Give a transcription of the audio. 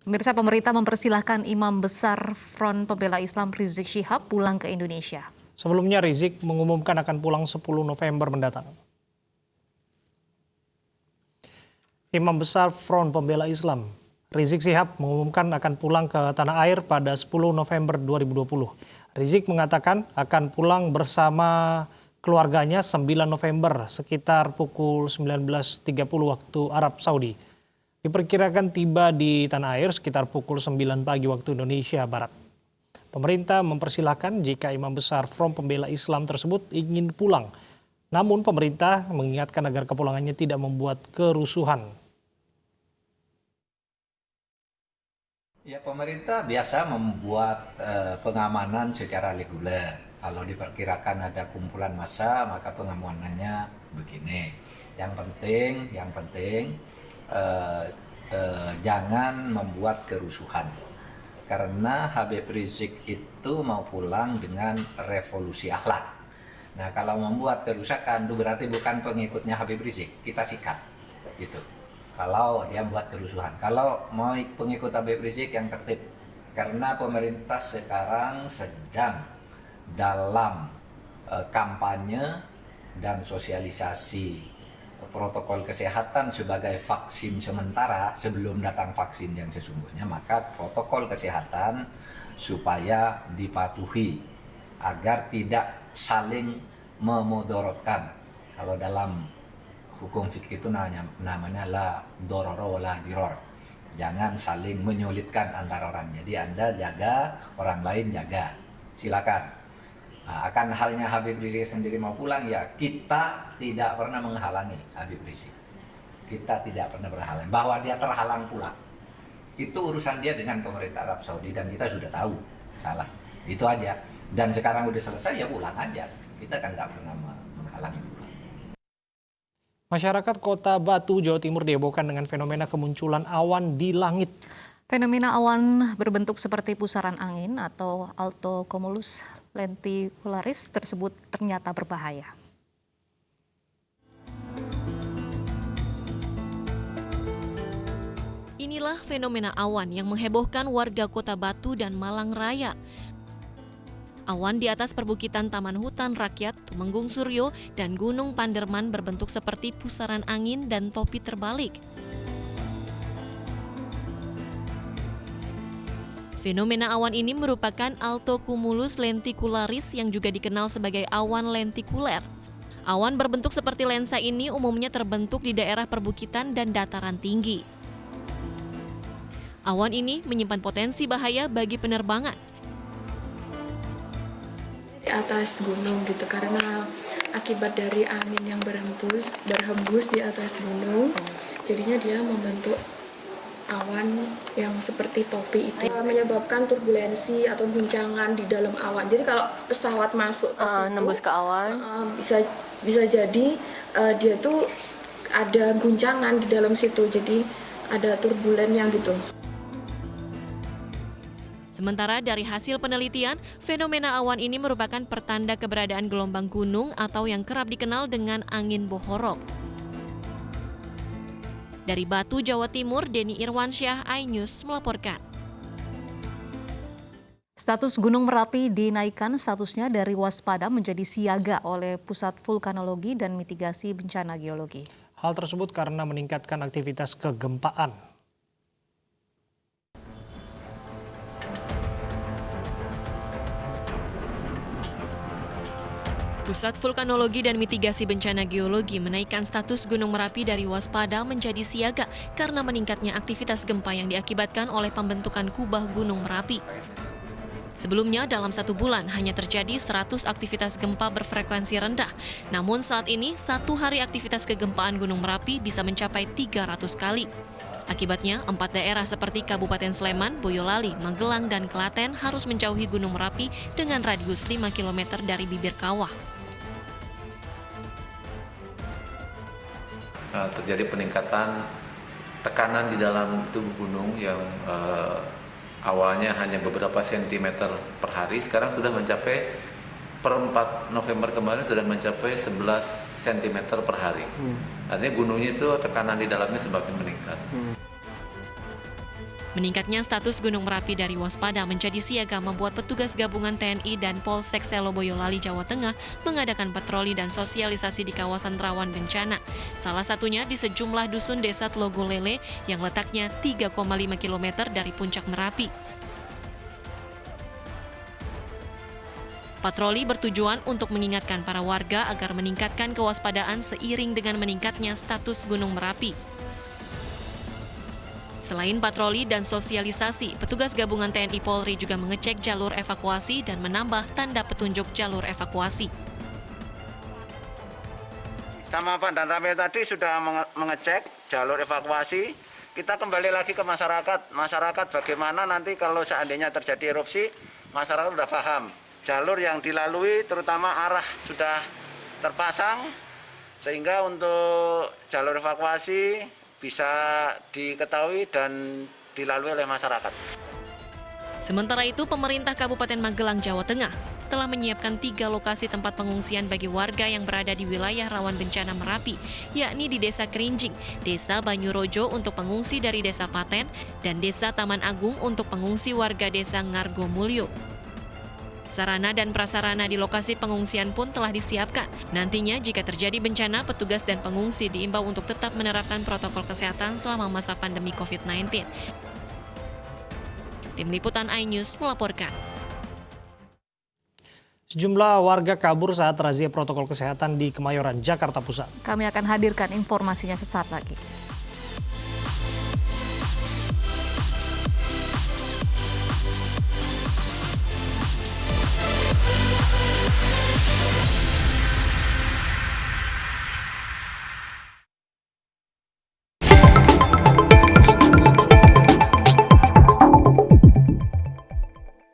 Pemirsa, pemerintah mempersilahkan Imam Besar Front Pembela Islam Rizik Syihab pulang ke Indonesia. Sebelumnya Rizik mengumumkan akan pulang 10 November mendatang. Imam Besar Front Pembela Islam Rizik Syihab mengumumkan akan pulang ke tanah air pada 10 November 2020. Rizik mengatakan akan pulang bersama keluarganya 9 November sekitar pukul 19.30 waktu Arab Saudi. Diperkirakan tiba di tanah air sekitar pukul 9 pagi waktu Indonesia Barat. Pemerintah mempersilahkan jika Imam Besar Front Pembela Islam tersebut ingin pulang. Namun pemerintah mengingatkan agar kepulangannya tidak membuat kerusuhan. Ya, pemerintah biasa membuat pengamanan secara reguler. Kalau diperkirakan ada kumpulan massa, maka pengamanannya begini. Yang penting jangan membuat kerusuhan. Karena Habib Rizik itu mau pulang dengan revolusi akhlak. Nah, kalau membuat kerusakan itu berarti bukan pengikutnya Habib Rizik, kita sikat, gitu. Kalau dia buat kerusuhan, kalau mau pengikut Habib Rizik yang tertib, karena pemerintah sekarang sedang dalam kampanye dan sosialisasi protokol kesehatan sebagai vaksin sementara sebelum datang vaksin yang sesungguhnya, maka protokol kesehatan supaya dipatuhi agar tidak saling memudorotkan. Kalau dalam hukum fikih itu namanya la dororo la diror. Jangan saling menyulitkan antara orang. Jadi Anda jaga, orang lain jaga. Silakan. Nah, akan halnya Habib Rizik sendiri mau pulang, ya kita tidak pernah menghalangi Habib Rizik. Kita tidak pernah berhalang. Bahwa dia terhalang pulang, itu urusan dia dengan pemerintah Arab Saudi dan kita sudah tahu salah. Itu aja. Dan sekarang udah selesai, ya pulang aja. Kita kan nggak pernah menghalangi pulang. Masyarakat Kota Batu, Jawa Timur dihebohkan dengan fenomena kemunculan awan di langit. Fenomena awan berbentuk seperti pusaran angin atau altocumulus lenticularis tersebut ternyata berbahaya. Inilah fenomena awan yang menghebohkan warga Kota Batu dan Malang Raya. Awan di atas perbukitan Taman Hutan Rakyat, Tumenggung Suryo, dan Gunung Panderman berbentuk seperti pusaran angin dan topi terbalik. Fenomena awan ini merupakan altocumulus lenticularis yang juga dikenal sebagai awan lentikuler. Awan berbentuk seperti lensa ini umumnya terbentuk di daerah perbukitan dan dataran tinggi. Awan ini menyimpan potensi bahaya bagi penerbangan. Di atas gunung gitu, karena akibat dari angin yang berhembus di atas gunung, jadinya dia membentuk awan yang seperti topi itu, menyebabkan turbulensi atau guncangan di dalam awan. Jadi kalau pesawat masuk ke situ, nembus ke awan, bisa jadi dia tuh ada guncangan di dalam situ, jadi ada turbulennya gitu. Sementara dari hasil penelitian, fenomena awan ini merupakan pertanda keberadaan gelombang gunung atau yang kerap dikenal dengan angin bohorok. Dari Batu, Jawa Timur, Denny Irwansyah, iNews melaporkan. Status Gunung Merapi dinaikkan statusnya dari waspada menjadi siaga oleh Pusat Vulkanologi dan Mitigasi Bencana Geologi. Hal tersebut karena meningkatkan aktivitas kegempaan. Pusat Vulkanologi dan Mitigasi Bencana Geologi menaikkan status Gunung Merapi dari waspada menjadi siaga karena meningkatnya aktivitas gempa yang diakibatkan oleh pembentukan kubah Gunung Merapi. Sebelumnya dalam 1 bulan hanya terjadi 100 aktivitas gempa berfrekuensi rendah. Namun saat ini 1 hari aktivitas kegempaan Gunung Merapi bisa mencapai 300 kali. Akibatnya 4 daerah seperti Kabupaten Sleman, Boyolali, Magelang, dan Klaten harus menjauhi Gunung Merapi dengan radius 5 km dari bibir kawah. Terjadi peningkatan tekanan di dalam tubuh gunung yang awalnya hanya beberapa sentimeter per hari, sekarang sudah mencapai per 4 November kemarin sudah mencapai 11 cm per hari. Artinya gunungnya itu tekanan di dalamnya semakin meningkat. Meningkatnya status Gunung Merapi dari waspada menjadi siaga membuat petugas gabungan TNI dan Polsek Selo Boyolali, Jawa Tengah mengadakan patroli dan sosialisasi di kawasan rawan bencana. Salah satunya di sejumlah dusun desa Tlogolele yang letaknya 3,5 km dari puncak Merapi. Patroli bertujuan untuk mengingatkan para warga agar meningkatkan kewaspadaan seiring dengan meningkatnya status Gunung Merapi. Selain patroli dan sosialisasi, petugas gabungan TNI Polri juga mengecek jalur evakuasi dan menambah tanda petunjuk jalur evakuasi. Sama Pak dan Ramil tadi sudah mengecek jalur evakuasi. Kita kembali lagi ke masyarakat. Masyarakat bagaimana nanti kalau seandainya terjadi erupsi, masyarakat sudah paham. Jalur yang dilalui terutama arah sudah terpasang, sehingga untuk jalur evakuasi bisa diketahui dan dilalui oleh masyarakat. Sementara itu, pemerintah Kabupaten Magelang, Jawa Tengah telah menyiapkan 3 lokasi tempat pengungsian bagi warga yang berada di wilayah rawan bencana Merapi, yakni di Desa Kerinjing, Desa Banyurojo untuk pengungsi dari Desa Paten, dan Desa Taman Agung untuk pengungsi warga Desa Ngargomulyo. Sarana dan prasarana di lokasi pengungsian pun telah disiapkan. Nantinya jika terjadi bencana, petugas dan pengungsi diimbau untuk tetap menerapkan protokol kesehatan selama masa pandemi COVID-19. Tim Liputan iNews melaporkan. Sejumlah warga kabur saat razia protokol kesehatan di Kemayoran, Jakarta Pusat. Kami akan hadirkan informasinya sesaat lagi.